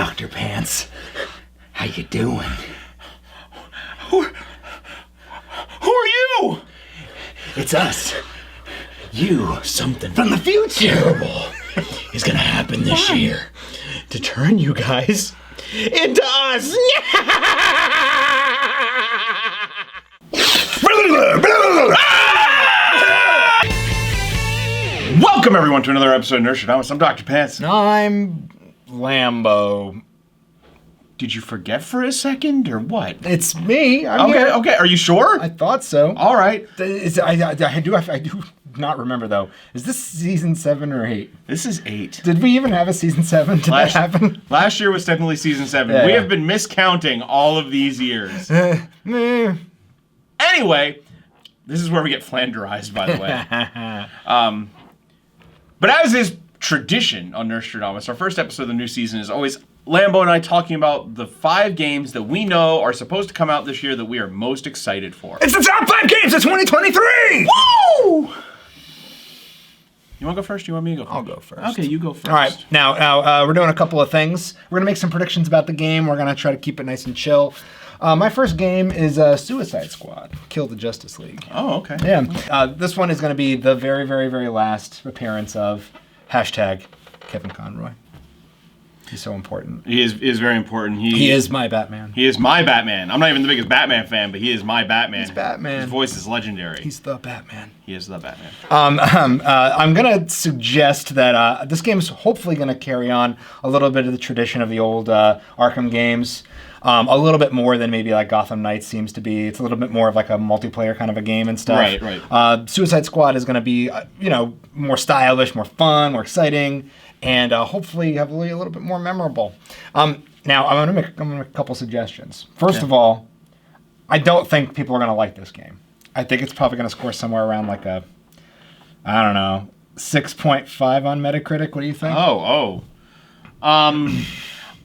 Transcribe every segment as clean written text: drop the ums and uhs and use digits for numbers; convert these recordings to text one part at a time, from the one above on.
Dr. Pants. How you doing? Who are you? It's us. You. Something from the future terrible is gonna happen this year to turn you guys into us. Welcome everyone to another episode of Nerdstrodamus. I'm Dr. Pants. I'm Lambo. Did you forget for a second or what? It's me. I'm here. Okay. Are you sure? I thought so. All right. I do not remember though. Is this season 7 or 8? This is 8. Did we even have a season 7? Did that happen? Last year was definitely season 7. Yeah. We have been miscounting all of these years. Anyway, this is where we get flanderized, by the way. But as is tradition on Nerdstrodamus, our first episode of the new season is always Lambo and I talking about the 5 games that we know are supposed to come out this year that we are most excited for. It's the top 5 games of 2023! Woo! You want to go first? You want me to go first? I'll go first. Okay, you go first. All right. Now we're doing a couple of things. We're going to make some predictions about the game. We're going to try to keep it nice and chill. My first game is Suicide Squad, Kill the Justice League. Oh, okay. Yeah. This one is going to be the very, very, very last appearance of #Kevin Conroy. He's so important. He is very important. He is my Batman. He is my Batman. I'm not even the biggest Batman fan, but he is my Batman. He's Batman. His voice is legendary. He's the Batman. He is the Batman. I'm going to suggest that this game is hopefully going to carry on a little bit of the tradition of the old Arkham games. A little bit more than maybe like Gotham Knights seems to be. It's a little bit more of like a multiplayer kind of a game and stuff. Right. Suicide Squad is going to be, more stylish, more fun, more exciting, and hopefully a little bit more memorable. Now I'm going to make a couple suggestions. First of all, I don't think people are going to like this game. I think it's probably going to score somewhere around like a, 6.5 on Metacritic. What do you think?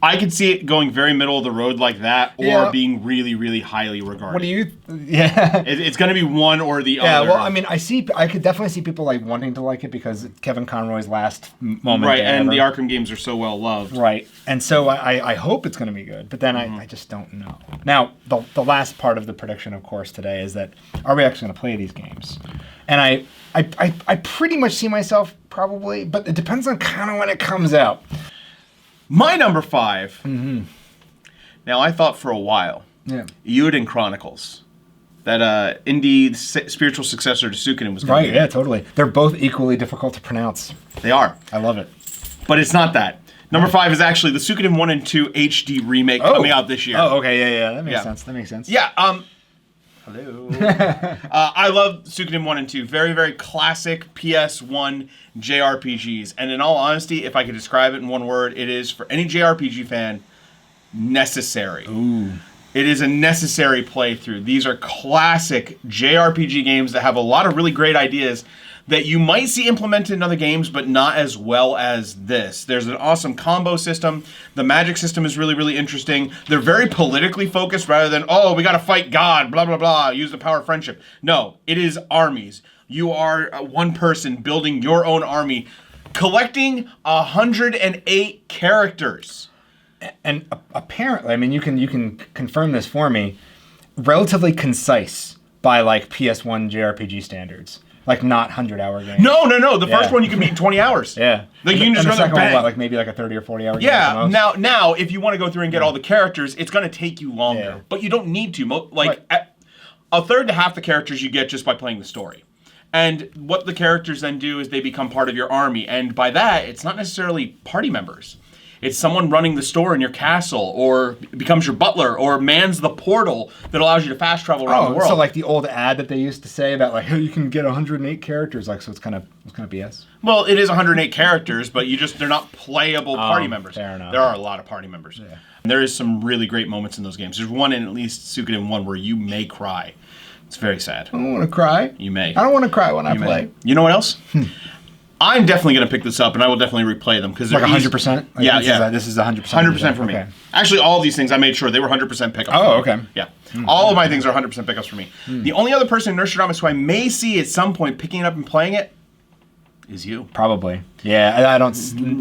I could see it going very middle of the road like that, or being really, really highly regarded. What do you? Yeah, it's going to be one or the other. Yeah, well, I mean, I could definitely see people like wanting to like it because it's Kevin Conroy's last moment. Right, and the Arkham games are so well loved. Right, and so I hope it's going to be good, but then I just don't know. Now, the last part of the prediction, of course, today is that are we actually going to play these games? And I pretty much see myself probably, but it depends on kind of when it comes out. My number 5. Mm-hmm. Now, I thought for a while, Eiyuden Chronicles, that indie spiritual successor to Suikoden was going to be. Right, yeah, totally. They're both equally difficult to pronounce. They are. I love it. But it's not that. Number 5 is actually the Suikoden 1 and 2 HD remake coming out this year. Oh, okay, yeah. That makes sense. Yeah, hello. I love Suikoden 1 and 2. Very, very classic PS1 JRPGs. And in all honesty, if I could describe it in one word, it is, for any JRPG fan, necessary. Ooh. It is a necessary playthrough. These are classic JRPG games that have a lot of really great ideas that you might see implemented in other games, but not as well as this. There's an awesome combo system. The magic system is really, really interesting. They're very politically focused rather than, we got to fight God, blah, blah, blah, use the power of friendship. No, it is armies. You are one person building your own army, collecting 108 characters. And apparently, I mean, you can confirm this for me, relatively concise by like PS1 JRPG standards. Like not 100-hour games. No. The first one you can beat in 20 hours. Yeah. Like you can just run like bang. Like maybe like a 30 or 40-hour game. Yeah. Now, if you want to go through and get all the characters, it's going to take you longer. Yeah. But you don't need to. A third to half the characters you get just by playing the story. And what the characters then do is they become part of your army. And by that, it's not necessarily party members. It's someone running the store in your castle, or becomes your butler, or mans the portal that allows you to fast travel around the world. So like the old ad that they used to say about like, you can get 108 characters, like, so it's kind of BS. Well, it is 108 characters, but they're not playable party members. Fair enough. There are a lot of party members. Yeah. And there is some really great moments in those games. There's one in at least Suikoden 1 where you may cry. It's very sad. I don't want to cry. You may. I don't want to cry when I play. You know what else? I'm definitely going to pick this up, and I will definitely replay them because they're like 100%. Yeah. This is 100%. 100% for me. Okay. Actually, all of these things I made sure they were 100% pickups. Oh, okay. Yeah, all of my things are 100% pickups for me. The only other person in Nerdstrodamus who I may see at some point picking it up and playing it is you. Probably. Yeah, I don't.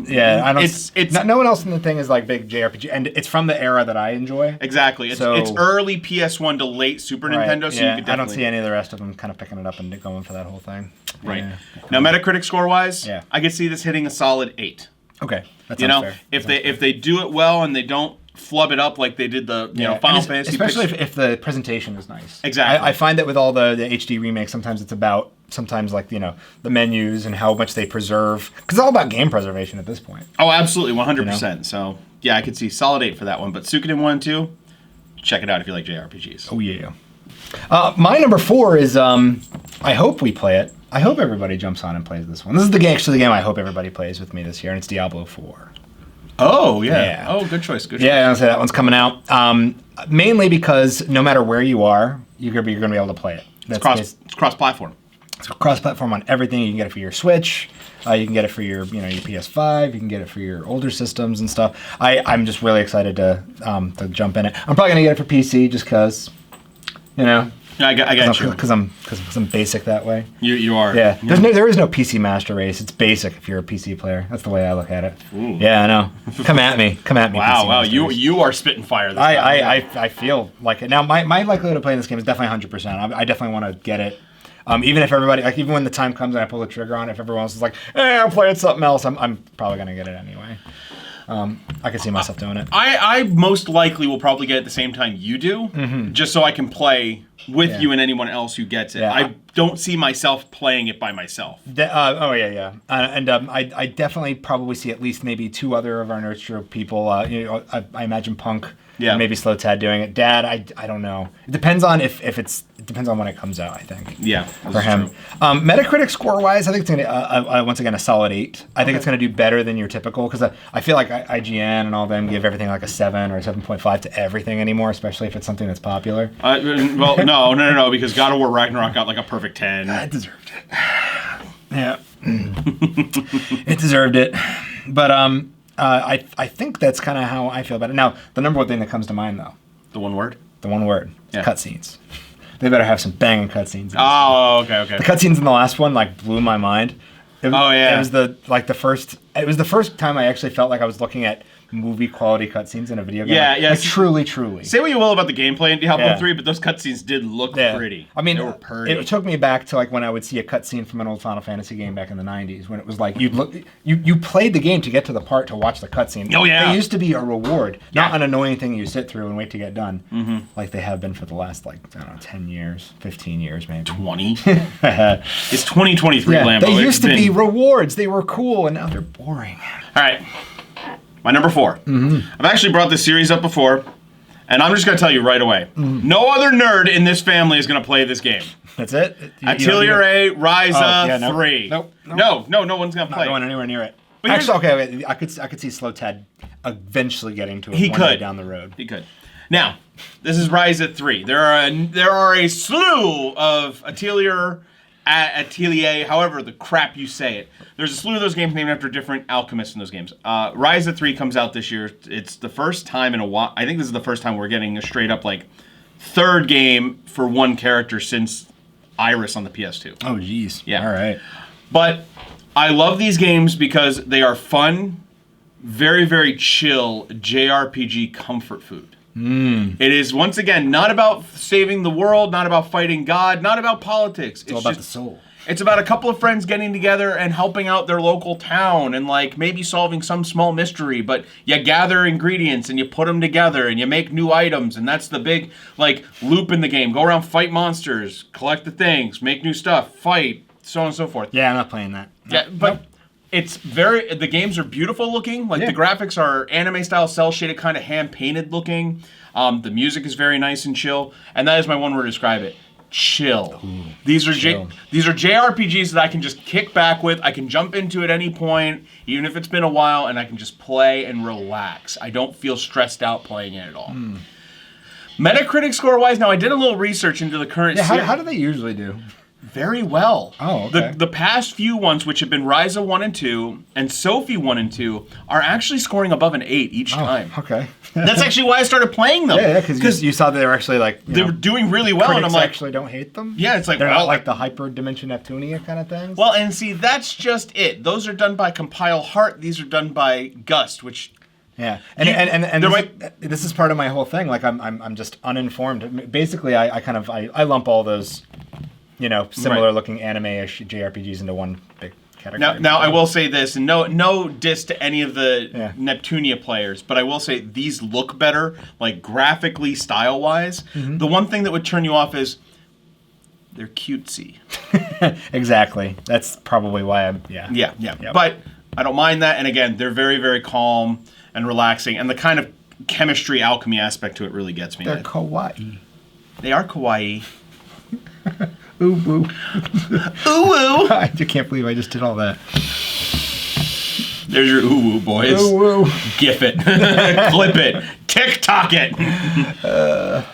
Yeah, I don't. It's no one else in the thing is like big JRPG, and it's from the era that I enjoy. Exactly. It's early PS1 to late Super Nintendo, so you could definitely... I don't see any of the rest of them kind of picking it up and going for that whole thing. Right. Yeah. Now, Metacritic score-wise, yeah. I could see this hitting a solid 8. Okay, that sounds fair. If they do it well and they don't flub it up like they did the Final Fantasy, especially if the presentation is nice. Exactly. I find that with all the HD remakes, sometimes it's about like the menus and how much they preserve, because it's all about game preservation at this point. Oh, absolutely, 100%. So yeah, I could see solid 8 for that one. But Suikoden 1 and 2, check it out if you like JRPGs. Oh yeah. My number 4 is I hope we play it. I hope everybody jumps on and plays this one. This is actually the game I hope everybody plays with me this year, and it's Diablo 4. Oh, yeah. Oh, good choice. Yeah, I'll say that one's coming out. Mainly because no matter where you are, you're going to be able to play it. It's cross-platform. It's cross-platform on everything. You can get it for your Switch. You can get it for your PS5. You can get it for your older systems and stuff. I'm just really excited to jump in it. I'm probably going to get it for PC just because, I got you. Because I'm basic that way. You are. Yeah. There is no PC master race. It's basic if you're a PC player. That's the way I look at it. Ooh. Yeah, I know. Come at me. Wow. You are spitting fire. I feel like it. Now my likelihood of playing this game is definitely 100%. I definitely want to get it. Even if everybody, even when the time comes and I pull the trigger on it, if everyone else is like, I'm playing something else, I'm probably gonna get it anyway. I can see myself doing it. I most likely will probably get it at the same time you do, just so I can play with you and anyone else who gets it. Yeah. I don't see myself playing it by myself. I definitely probably see at least maybe 2 other of our Nerdstrodamus people. I imagine Punk. Yeah. Maybe Slow Tad doing it. Dad, I don't know. It depends on it depends on when it comes out, I think. Yeah. For him. Metacritic score-wise, I think it's going to, once again, a solid 8. I think it's going to do better than your typical, because I feel like IGN and all them give everything like a 7 or a 7.5 to everything anymore, especially if it's something that's popular. Well, no, because God of War Ragnarok got like a perfect 10. It deserved it. Yeah. It deserved it. But, I think that's kind of how I feel about it. Now, the number one thing that comes to mind, though. The one word? The one word. Yeah. Cutscenes. They better have some banging cutscenes. Oh, okay. The cutscenes in the last one blew my mind. It was the first time I actually felt like I was looking at movie quality cutscenes in a video game. Yeah. Truly. Say what you will about the gameplay in Diablo 3, but those cutscenes did look pretty. I mean, they were pretty. It took me back to when I would see a cutscene from an old Final Fantasy game back in the 90s, when it was like you played the game to get to the part to watch the cutscene. Oh yeah. They used to be a reward, not an annoying thing you sit through and wait to get done, like they have been for the last 10 years, 15 years maybe. 20. It's 2023, Lambo. They used to be rewards. They were cool, and now they're boring. All right. My number 4. I've actually brought this series up before, and I'm just going to tell you right away. No other nerd in this family is going to play this game. That's it? Atelier Ryza 3. Nope. No one's going to play it. Not going anywhere near it. But actually, okay, I could see Slow Tad eventually getting to it one day down the road. He could. Now, this is Ryza 3. There are a slew of Atelier, however the crap you say it. There's a slew of those games named after different alchemists in those games. Ryza 3 comes out this year. It's the first time in a while. I think this is the first time we're getting a straight up third game for one character since Iris on the PS2. Oh, geez. Yeah. All right. But I love these games because they are fun, very, very chill JRPG comfort food. It is, once again, not about saving the world, not about fighting God, not about politics. It's all about the soul. It's about a couple of friends getting together and helping out their local town and maybe solving some small mystery, but you gather ingredients and you put them together and you make new items, and that's the big loop in the game. Go around, fight monsters, collect the things, make new stuff, fight, so on and so forth. Yeah, I'm not playing that. Yeah, but it's the games are beautiful looking. The graphics are anime style, cel shaded, kind of hand painted looking. The music is very nice and chill, and that is my one word to describe it. Chill. Ooh, these are JRPGs that I can just kick back with. I can jump into at any point, even if it's been a while, and I can just play and relax. I don't feel stressed out playing it at all. Metacritic score-wise, now I did a little research into the current series. How do they usually do? very well. Oh, okay. The past few ones, which have been Ryza 1 and 2 and Sophie 1 and 2, are actually scoring above an 8 each time. Okay. That's actually why I started playing them. Yeah, because you saw that they were actually like they were doing really well, and I'm critics like, actually don't hate them. yeah, it's like they're well, not like the hyper dimension Neptunia kind of things. well, and see, that's just it. Those are done by Compile Heart. These are done by Gust, which. Yeah, and this is part of my whole thing. Like I'm just uninformed. Basically, I lump all those, similar looking anime-ish JRPGs into one big category. Now I will say this, and no diss to any of the Neptunia players, but I will say these look better, like graphically, style-wise. Mm-hmm. The one thing that would turn you off is they're cutesy. Exactly. That's probably why I'm. Yeah. Yeah. Yep. But I don't mind that, and again, they're very, very calm and relaxing, and the kind of chemistry alchemy aspect to it really gets me. They're kawaii. They are kawaii. Ooh woo. Ooh woo. I can't believe I just did all that. There's your ooh woo, boys. Ooh woo. GIF it. Clip it. TikTok it.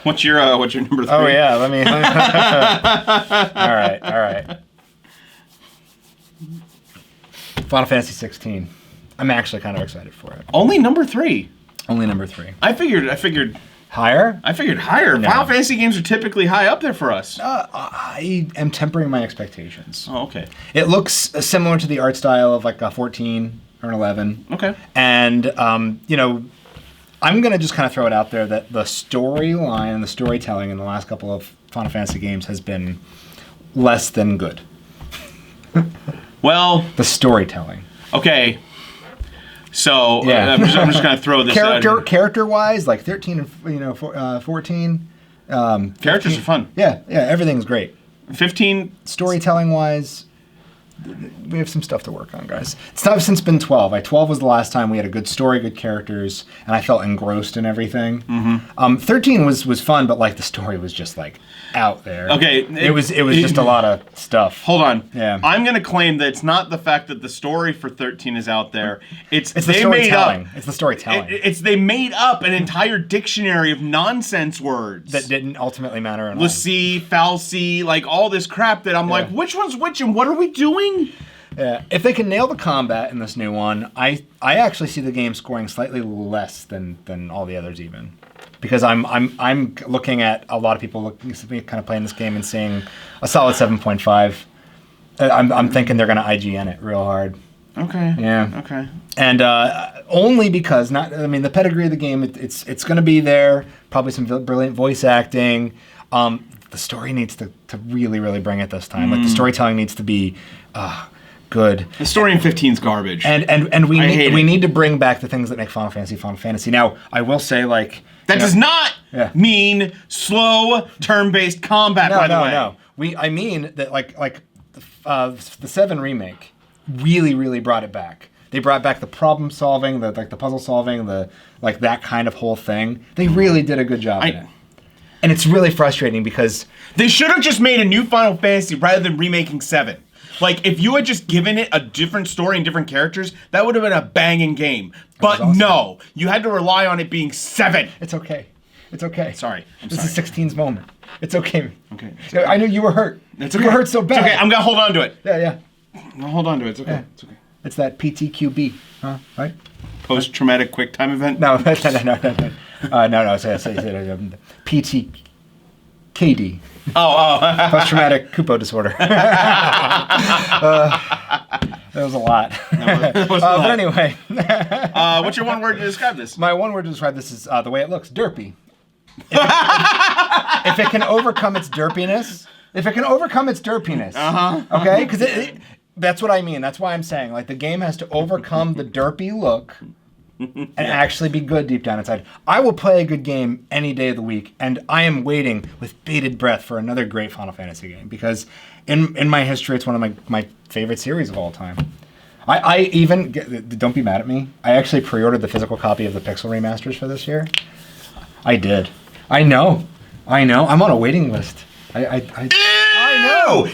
What's your number 3? Oh yeah, let me. All right. Final Fantasy 16. I'm actually kind of excited for it. Only number 3. Only number 3. I figured Higher? higher. No. Final Fantasy games are typically high up there for us. I am tempering my expectations. Oh, okay. It looks similar to the art style of like a 14 or an 11. Okay. And, I'm going to just kind of throw it out there that the storyline and the storytelling in the last couple of Final Fantasy games has been less than good. Well, The storytelling. okay. So Yeah. I'm just going to throw this out here. Character-wise, like 13 and 14. Characters 15 are fun. Yeah, everything's great. 15. Storytelling-wise, we have some stuff to work on, guys. It's not since been 12. 12 was the last time we had a good story, good characters, and I felt engrossed in everything. Mm-hmm. 13 was fun, but like the story was just like out there. Okay, it was just a lot of stuff. Hold on. Yeah. I'm going to claim that it's not the fact that the story for 13 is out there. It's the they made up. storytelling. It's the storytelling They made up an entire dictionary of nonsense words that didn't ultimately matter at all. Lassie, falsi, like all this crap that I'm like, which one's which and what are we doing? Yeah, if they can nail the combat in this new one, I actually see the game scoring slightly less than all the others even, because I'm looking at a lot of people kind of playing this game and seeing a solid 7.5. I'm thinking they're going to IGN it real hard. Okay. Yeah. Okay. And only because the pedigree of the game, it's going to be there. Probably some brilliant voice acting. The story needs to really, really bring it this time. Like the storytelling needs to be good. The story in 15's garbage. And we need to bring back the things that make Final Fantasy. Now, I will say, like, that does not Yeah. mean slow turn-based combat. By the way, no. I mean that like the 7 remake really, really brought it back. They brought back the problem solving, the puzzle solving, that kind of whole thing. They really did a good job in it. And it's really frustrating because they should have just made a new Final Fantasy rather than remaking 7. Like, if you had just given it a different story and different characters, that would have been a banging game. But awesome. No, you had to rely on it being 7. it's okay. It's okay. Sorry. This is 16's moment. It's okay. Okay. I know you were hurt. It's You were hurt so bad. It's okay, I'm going to hold on to it. Yeah. I'll hold on to it. It's okay. Yeah. It's okay. It's that PTQB, huh? Right? Post-traumatic quick time event? No. No. Say PTKD. Oh. Post-traumatic Kupo disorder. That was a lot. But anyway. What's your one word to describe this? My one word to describe this is the way it looks. Derpy. If it can overcome its derpiness. Okay? Because that's what I mean. That's why I'm saying, like, the game has to overcome the derpy look and actually be good deep down inside. I will play a good game any day of the week, and I am waiting with bated breath for another great Final Fantasy game, because in my history, it's one of my favorite series of all time. I even, don't be mad at me, I actually pre-ordered the physical copy of the Pixel remasters for this year. I did. I know. I'm on a waiting list. I know.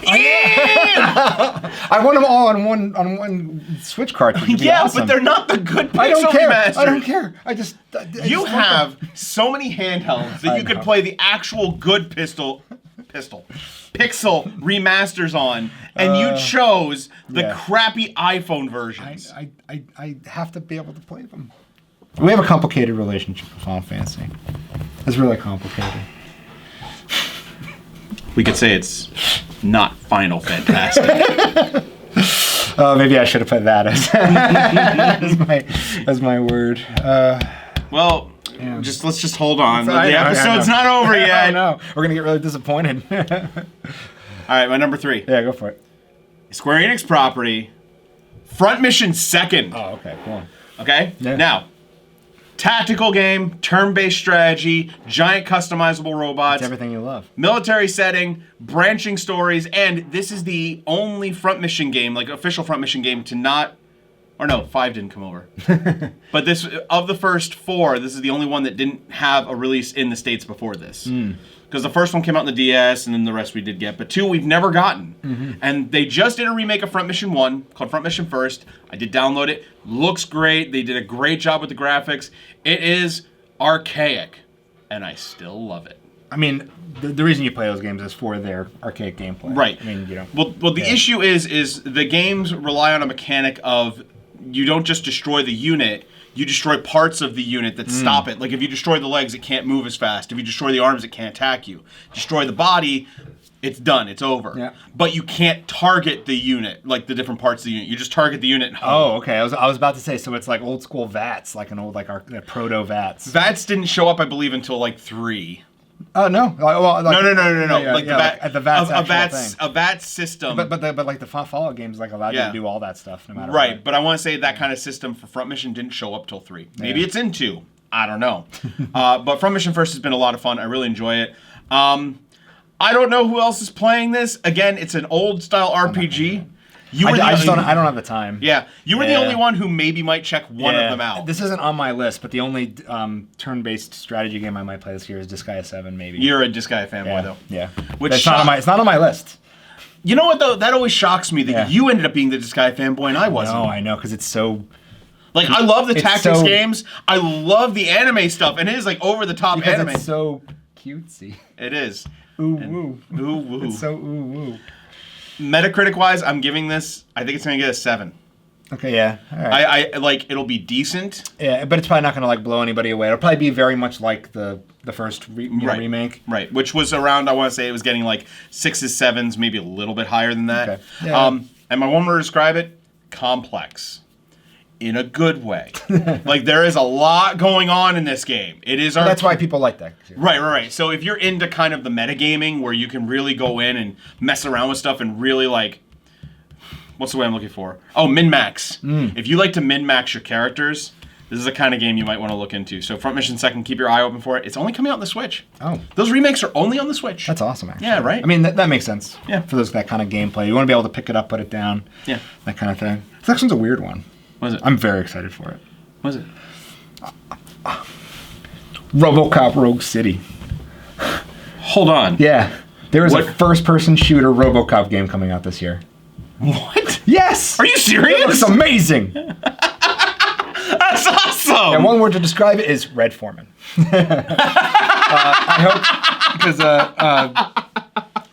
I want them all on one Switch cartridge. It'd be awesome. But they're not the good Pixel I remasters. don't care. I just You want have them. so many handhelds that I you could know. play the actual good pistol. pixel remasters on, and you chose the yeah. crappy iPhone versions. I have to be able to play them. We have a complicated relationship with Final Fantasy. It's really complicated. We could say it's not Final Fantastic. Maybe I should have put that as my word. Well, Yeah. let's just hold on. I The know, episode's not over I yet. know. We're gonna get really disappointed. All right, my number 3. Yeah, go for it. Square Enix property. Front Mission second. Oh, okay, cool. Okay? Yeah. Now, tactical game, turn-based strategy, giant customizable robots, It's everything you love. military setting, branching stories, and this is the only Front Mission game, like official Front Mission game, to not... Or no, 5 didn't come over. But this, of the first 4, this is the only one that didn't have a release in the States before this. Because the first one came out in the DS, and then the rest we did get. But 2 we've never gotten. And they just did a remake of Front Mission 1, called Front Mission First. I did download it. Looks great. They did a great job with the graphics. It is archaic, and I still love it. I mean, the reason you play those games is for their archaic gameplay. Right. I mean, you know. Well, the issue is the games rely on a mechanic of you don't just destroy the unit, you destroy parts of the unit that stop it. Like if you destroy the legs, it can't move as fast. If you destroy the arms, it can't attack you. Destroy the body, it's done. It's over. Yeah. But you can't target the unit, like the different parts of the unit. You just target the unit. And Oh, okay. I was about to say, so it's like old school VATS, like an old proto VATS. VATS didn't show up, I believe, until like 3. Oh no! Well, like, No. Yeah, like yeah, the VATS a VATS system. But like the Fallout games like allowed you to do all that stuff no matter Right, what. but I want to say that kind of system for Front Mission didn't show up till 3. Maybe it's in 2. I don't know. But Front Mission First has been a lot of fun. I really enjoy it. I don't know who else is playing this. Again, it's an old style RPG. I don't have the time. Yeah, you were the Yeah. only one who maybe might check one of them out. This isn't on my list, but the only turn-based strategy game I might play this year is Disgaea 7, maybe. You're a Disgaea fanboy, yeah. though. Yeah. Which it's not on my list. You know what, though? That always shocks me that you ended up being the Disgaea fanboy and I wasn't. No, I know, because it's so... Like, I love the It's tactics so- games. I love the anime stuff, and it is, like, over-the-top Because anime. it's so cutesy. It is. Ooh, woo. Ooh, woo. It's so ooh, woo. Metacritic-wise, I'm giving this, I think it's going to get a 7. Okay, yeah. All right. I like, it'll be decent. Yeah, but it's probably not going to like blow anybody away. It'll probably be very much like the first remake. Right, which was around, I want to say it was getting like 6s, 7s, maybe a little bit higher than that. Okay. Yeah. And my one word to describe it, complex. In a good way. Like, there is a lot going on in this game. It is our... That's why people like that. Right. So if you're into kind of the metagaming where you can really go in and mess around with stuff and really like... What's the way I'm looking for? Oh, min-max. If you like to min-max your characters, this is the kind of game you might want to look into. So Front Mission Second, keep your eye open for it. It's only coming out on the Switch. Oh. Those remakes are only on the Switch. That's awesome, actually. Yeah, right? I mean, that makes sense. Yeah. For that kind of gameplay. You want to be able to pick it up, put it down. Yeah. That kind of thing. This next one's a weird one. What is it? I'm very excited for it. What is it? RoboCop Rogue City. Hold on. Yeah. There is What? a first-person shooter RoboCop game coming out this year. What? Yes! Are you serious? It looks amazing! That's awesome! And one word to describe it is Red Foreman. I hope... Because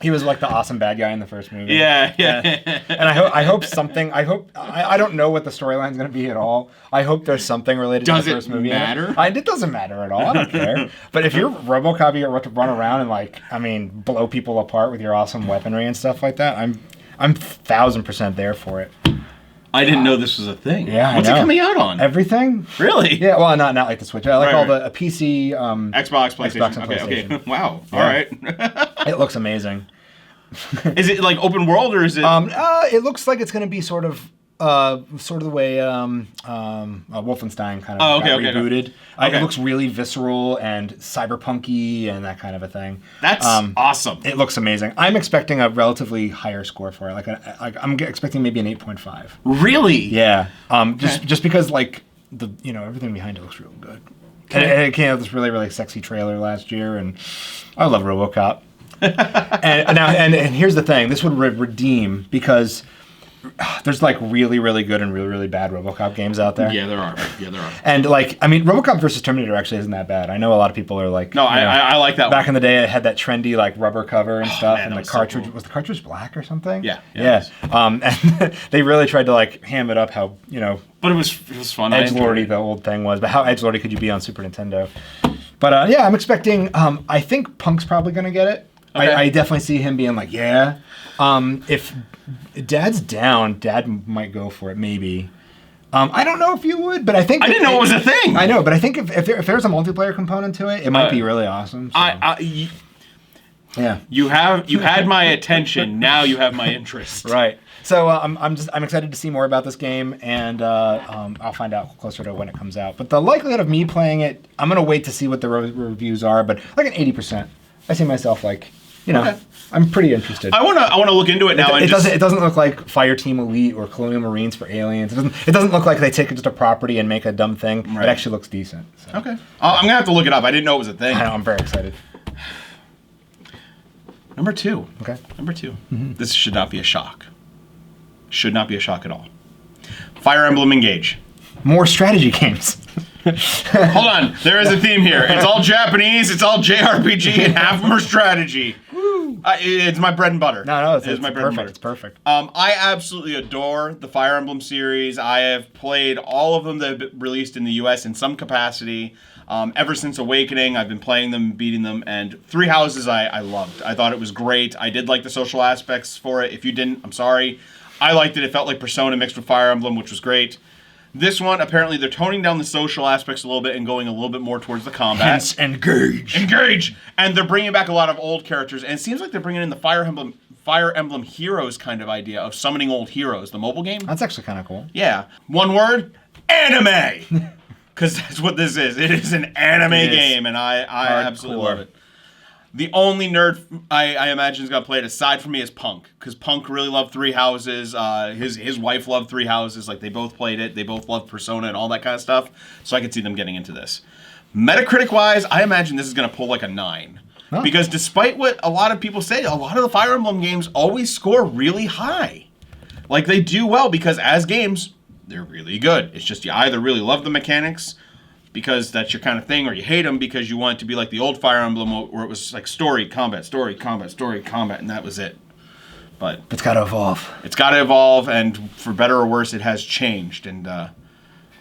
he was like the awesome bad guy in the first movie. Yeah. And I hope something. I don't know what the storyline's going to be at all. I hope there's something related Does to the it first movie. matter? It doesn't matter at all. I don't care. But if you're RoboCop, you get to run around and blow people apart with your awesome weaponry and stuff like that. I'm 1000% there for it. I didn't know this was a thing. Yeah, What's I know. it coming out on? Everything. Really? Yeah. Well, not like the Switch. I like Right, all right. the PC. Xbox, PlayStation. Xbox and Okay. PlayStation. Wow. Yeah. All right. It looks amazing. Is it like open world or is it? It looks like it's going to be sort of the way Wolfenstein kind of Oh, okay, got okay, rebooted. okay. It looks really visceral and cyberpunky and that kind of a thing. That's awesome. It looks amazing. I'm expecting a relatively higher score for it. I'm expecting maybe an 8.5. Really? Yeah. Just because everything behind it looks real good. And it came out with this really, really sexy trailer last year, and I love RoboCop. and here's the thing: this would redeem because there's like really, really good and really, really bad RoboCop games out there. Yeah, there are. Yeah, there are. And like, I mean, RoboCop versus Terminator actually isn't that bad. I know a lot of people are like, No, I like that back one. in the day, it had that trendy like rubber cover and stuff, man, and that the was so cartridge cool. was the cartridge black or something. Yeah, yeah. And they really tried to like ham it up how But it was fun. I enjoyed edgelordy it. the old thing was, but how edgelordy could you be on Super Nintendo? But yeah, I'm expecting. I think Punk's probably gonna get it. Okay. I definitely see him being like, yeah. If Dad's down, Dad might go for it. Maybe. I don't know if you would, but I think I didn't know it was a thing. I know, but I think if there's a multiplayer component to it, it might be really awesome. So. Yeah. You had my attention. Now you have my interest. Right. So I'm excited to see more about this game, and I'll find out closer to when it comes out. But the likelihood of me playing it, I'm gonna wait to see what the reviews are. But like an 80%, I see myself like, Okay. I'm pretty interested. I wanna look into it now. It doesn't look like Fireteam Elite or Colonial Marines for Aliens. It doesn't look like they take just a property and make a dumb thing. Right. It actually looks decent. So. Okay. I'm gonna have to look it up. I didn't know it was a thing. I know, I'm very excited. Number 2. Okay. Number 2. This should not be a shock. Should not be a shock at all. Fire Emblem Engage. More strategy games. Hold on, there is a theme here. It's all Japanese, it's all JRPG, and half of them are strategy. It's my bread and butter. No, it's my bread and perfect. butter. It's perfect. I absolutely adore the Fire Emblem series. I have played all of them that have been released in the US in some capacity. Ever since Awakening, I've been playing them, beating them, and Three Houses I loved. I thought it was great. I did like the social aspects for it. If you didn't, I'm sorry. I liked it. It felt like Persona mixed with Fire Emblem, which was great. This one, apparently, they're toning down the social aspects a little bit and going a little bit more towards the combat. Hence, engage. Engage! And they're bringing back a lot of old characters, and it seems like they're bringing in the Fire Emblem Heroes kind of idea of summoning old heroes, the mobile game. That's actually kind of cool. Yeah. One word, anime! Because that's what this is. It is an anime game, and I absolutely love it. The only nerd I imagine is going to play it aside from me is Punk, because Punk really loved Three Houses. His wife loved Three Houses. Like, they both played it. They both loved Persona and all that kind of stuff. So I could see them getting into this. Metacritic-wise, I imagine this is going to pull like a 9. Huh. Because despite what a lot of people say, a lot of the Fire Emblem games always score really high. Like, they do well because as games, they're really good. It's just you either really love the mechanics because that's your kind of thing, or you hate them because you want it to be like the old Fire Emblem where it was like story, combat, story, combat, story, combat, and that was it. But It's got to evolve. it's got to evolve, and for better or worse, it has changed. And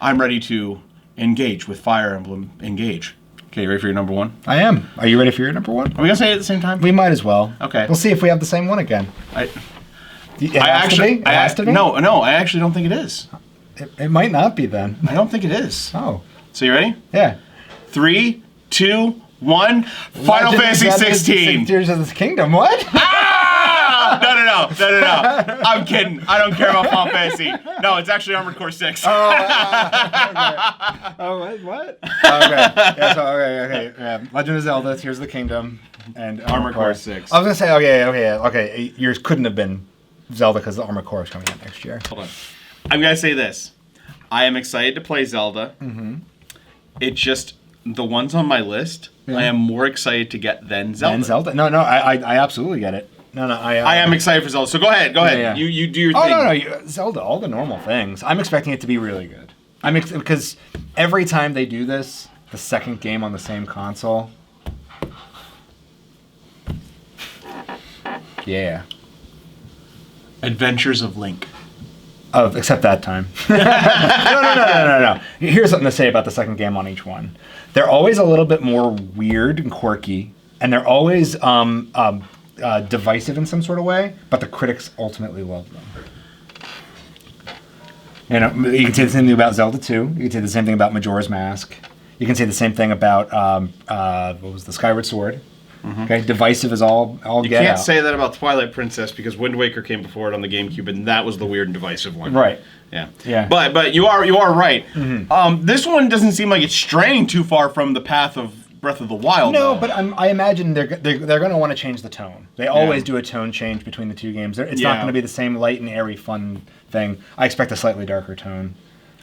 I'm ready to engage with Fire Emblem Engage. Okay, you ready for your number 1? I am. Are you ready for your number 1? Are we going to say it at the same time? We might as well. Okay. We'll see if we have the same one again. It It has to be? No, I actually don't think it is. It might not be then. I don't think it is. Oh. So you ready? Yeah. 3, 2, 1. Final Fantasy 16. Tears of the Kingdom. What? Ah! No. I'm kidding. I don't care about Final Fantasy. No, it's actually Armored Core 6. Okay. Oh, what? Okay. Yeah, so, okay. Yeah. Legend of Zelda, Tears of the Kingdom, and Armored Core 6. I was going to say, okay. Yours couldn't have been Zelda because the Armored Core is coming out next year. Hold on. I'm going to say this. I am excited to play Zelda. Mm-hmm. It just, the ones on my list, I am more excited to get than Zelda. And Zelda? No, I absolutely get it. I am excited for Zelda. So go ahead. Yeah. You do your Oh, thing. no. Zelda, all the normal things. I'm expecting it to be really good. Because every time they do this, the second game on the same console. Yeah. Adventures of Link. Oh, except that time. No. Here's something to say about the second game on each one. They're always a little bit more weird and quirky, and they're always divisive in some sort of way, but the critics ultimately love them. You know, you can say the same thing about Zelda 2. You can say the same thing about Majora's Mask. You can say the same thing about what was the Skyward Sword. Mm-hmm. Okay, divisive is all You get can't out. say that about Twilight Princess because Wind Waker came before it on the GameCube, and that was the weird and divisive one. Right. Yeah. But you are right. Mm-hmm. This one doesn't seem like it's straying too far from the path of Breath of the Wild. No, though. but I imagine they're going to want to change the tone. They always do a tone change between the two games. It's not going to be the same light and airy fun thing. I expect a slightly darker tone.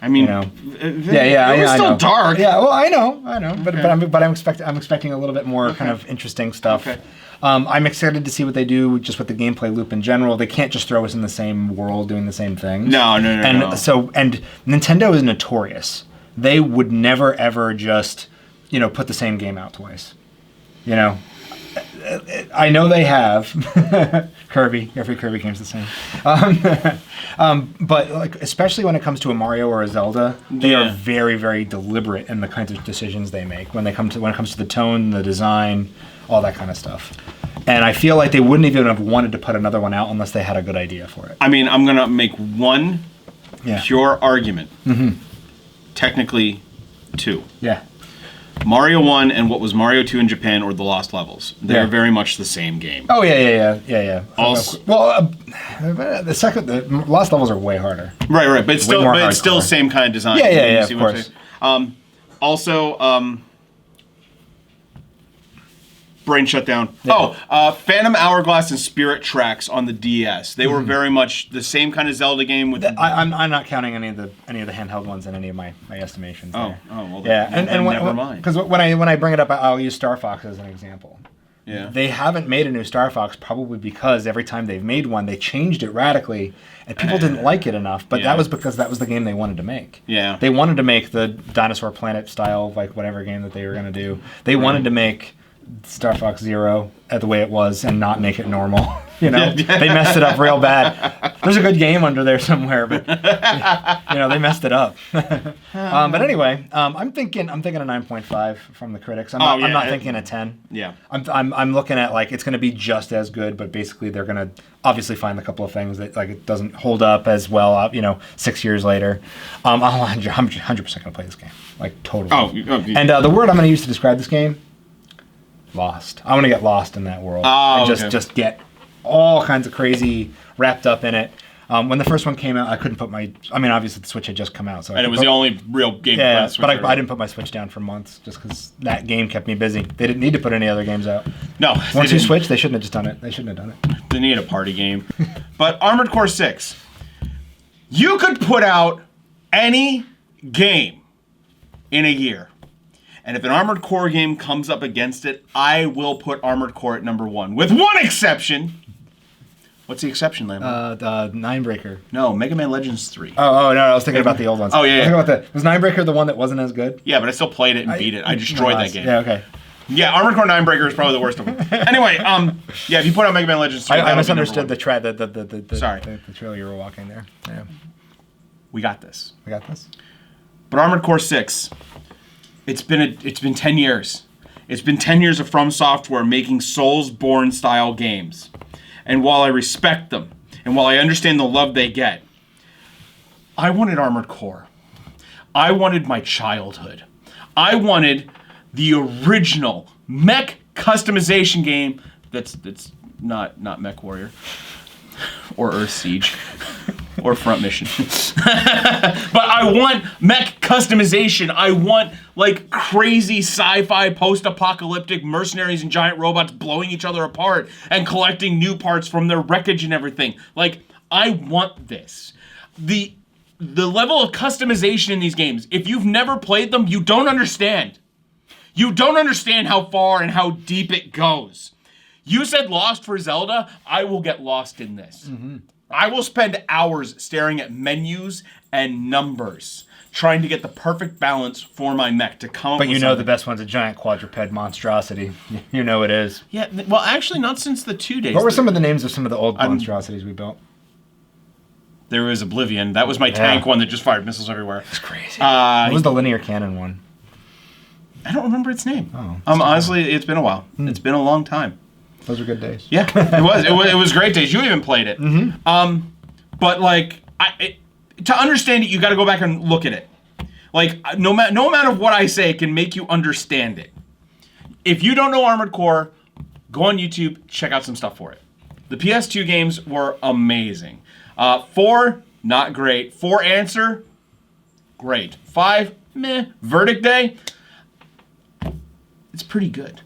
I mean, you know. it was still dark. Yeah, well, I know, but I'm expecting a little bit more kind of interesting stuff. Okay. I'm excited to see what they do just with the gameplay loop in general. They can't just throw us in the same world doing the same things. No. And Nintendo is notorious. They would never ever just, put the same game out twice. I know they have. Kirby. Every Kirby game's the same. But especially when it comes to a Mario or a Zelda, they are very, very deliberate in the kinds of decisions they make when it comes to the tone, the design, all that kind of stuff. And I feel like they wouldn't even have wanted to put another one out unless they had a good idea for it. I mean, I'm gonna make one pure argument. Mm-hmm. Technically, two. Yeah. Mario 1 and what was Mario 2 in Japan or The Lost Levels. They're very much the same game. Oh, yeah. Also, the Lost Levels are way harder. Right, but it's still same kind of design. Yeah, of course. Also, brain shut down. Yeah. Phantom Hourglass and Spirit Tracks on the DS. They were very much the same kind of Zelda game with. I'm not counting any of the handheld ones in any of my estimations. There. Well, yeah, and never mind. Because when I bring it up, I'll use Star Fox as an example. Yeah. They haven't made a new Star Fox probably because every time they've made one, they changed it radically, and people didn't like it enough. But that was because that was the game they wanted to make. Yeah. They wanted to make the Dinosaur Planet style, whatever game that they were going to do. They wanted to make Star Fox Zero the way it was and not make it normal. They messed it up real bad. There's a good game under there somewhere, but they messed it up. But anyway, I'm thinking a 9.5 from the critics. I'm not thinking a 10. Yeah. I'm looking at it's going to be just as good, but basically they're going to obviously find a couple of things that it doesn't hold up as well. 6 years later, I'm 100% going to play this game, totally. And the word I'm going to use to describe this game. Lost. I want to get lost in that world and just get all kinds of crazy wrapped up in it. When the first one came out, I couldn't put obviously the Switch had just come out, so it was the only real game. Yeah, but I didn't put my Switch down for months just because that game kept me busy. They didn't need to put any other games out. No, once you switch, they shouldn't have just done it. They shouldn't have done it. They need a party game. But Armored Core 6, you could put out any game in a year. And if an Armored Core game comes up against it, I will put Armored Core at number 1. With one exception. What's the exception, Lambo? The Ninebreaker. No, Mega Man Legends 3. Oh, no, I was thinking about the old ones. Oh, yeah. Was Ninebreaker the one that wasn't as good? Yeah, but I still played it and beat it. I destroyed that game. Yeah, okay. Yeah, Armored Core Ninebreaker is probably the worst of them. Anyway, if you put out Mega Man Legends 3, I misunderstood the Sorry. trail you were walking there. Yeah. We got this. But Armored Core 6... It's been 10 years. It's been 10 years of From Software making Soulsborne style games. And while I respect them, and while I understand the love they get, I wanted Armored Core. I wanted my childhood. I wanted the original mech customization game that's not Mech Warrior or Earth Siege. Or Front Mission. But I want mech customization. I want, crazy sci-fi post-apocalyptic mercenaries and giant robots blowing each other apart and collecting new parts from their wreckage and everything. I want this. The level of customization in these games, if you've never played them, you don't understand. You don't understand how far and how deep it goes. You said Lost for Zelda, I will get lost in this. Mm-hmm. I will spend hours staring at menus and numbers, trying to get the perfect balance for my mech to come up with the best one's a giant quadruped monstrosity. You know it is. Yeah, well, actually, not since the 2 days. What were some of the names of some of the old monstrosities we built? There was Oblivion. That was my tank one that just fired missiles everywhere. It's crazy. What was the linear cannon one? I don't remember its name. Oh, honestly, it's been a while. It's been a long time. Those were good days. Yeah, it was great days. You even played it. Mm-hmm. But to understand it, you got to go back and look at it. No amount of what I say can make you understand it. If you don't know Armored Core, go on YouTube, check out some stuff for it. The PS2 games were amazing. 4, not great. 4 Answer, great. 5, meh. Verdict Day, it's pretty good.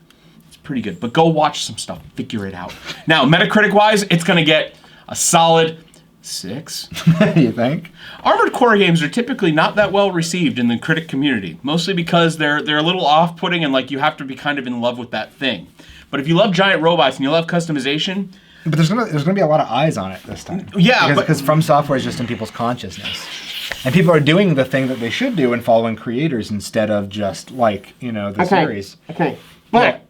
But go watch some stuff. Figure it out. Now, Metacritic-wise, it's going to get a solid 6. You think? Armored Core games are typically not that well received in the critic community, mostly because they're a little off-putting and like you have to be kind of in love with that thing. But if you love giant robots and you love customization, But there's gonna be a lot of eyes on it this time. Yeah, because From Software is just in people's consciousness, and people are doing the thing that they should do and following creators instead of just like the series. Okay. But,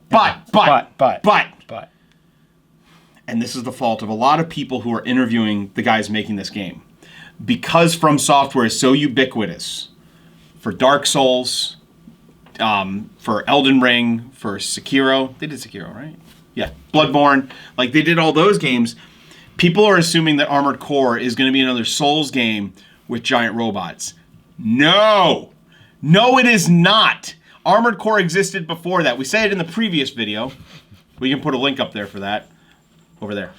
And this is the fault of a lot of people who are interviewing the guys making this game. Because From Software is so ubiquitous for Dark Souls, for Elden Ring, for Sekiro. They did Sekiro, right? Yeah. Bloodborne. Like, they did all those games. People are assuming that Armored Core is going to be another Souls game with giant robots. No! No, it is not! Armored Core existed before that. We said it in the previous video. We can put a link up there for that. Over there.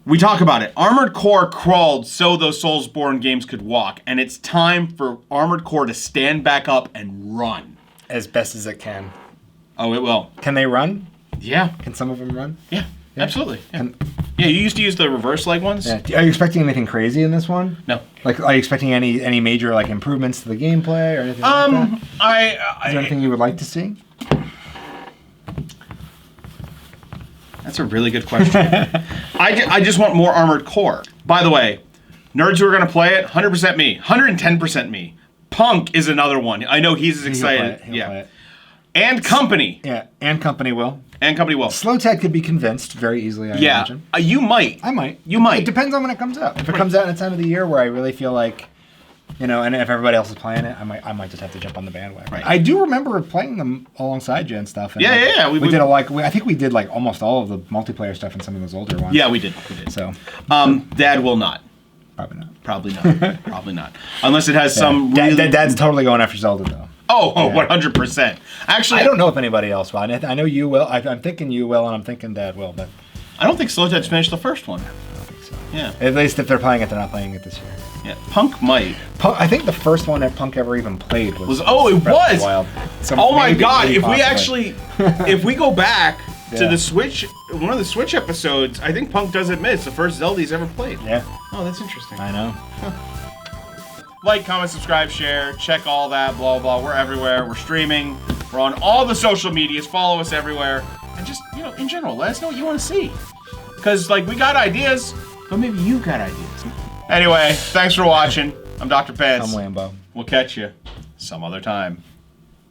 We talk about it. Armored Core crawled so those Soulsborne games could walk, and it's time for Armored Core to stand back up and run. as best as it can. Oh, it will. Can they run? Yeah. Can some of them run? Yeah, absolutely. Yeah. Yeah, you used to use the reverse leg ones? Yeah. Are you expecting anything crazy in this one? No. Like, are you expecting any major like improvements to the gameplay or anything like that? Is there anything you would like to see? That's a really good question. I just want more Armored Core. By the way, nerds who are going to play it, 100% me. 110% me. Punk is another one. I know he's as excited. He'll play it. And Company. Yeah, and Company will. And Company will. Slow Tag could be convinced very easily, I imagine. You might. I might. You might. It depends on when it comes out. If it comes out in a time of the year where I really feel like, and if everybody else is playing it, I might just have to jump on the bandwagon. Right. I do remember playing them alongside you and stuff. And Yeah. We did I think we did like almost all of the multiplayer stuff in some of those older ones. Yeah, we did. So. Dad will not. Probably not. Probably not. Probably not. Unless it has some really... Dad's totally going after Zelda though. Oh, 100%. Actually, I don't know if anybody else will. I know you will. I'm thinking you will, and I'm thinking Dad will, but I don't think Slow Ted's finished the first one. I don't think so. Yeah. At least if they're playing it, they're not playing it this year. Yeah. Punk might. I think the first one that Punk ever even played was It was. Wild. So Oh my God! maybe If we possibly. actually, if we go back to Yeah. the Switch, one of the Switch episodes, I think Punk does admit it's the first Zelda he's ever played. Yeah, Oh, that's interesting. I know. Like, comment, subscribe, share, check all that, blah, blah. We're everywhere. We're streaming. We're on all the social medias. Follow us everywhere. And just, in general, let us know what you want to see. Because, we got ideas, but maybe you got ideas. Anyway, thanks for watching. I'm Dr. Pants. I'm Lambo. We'll catch you some other time.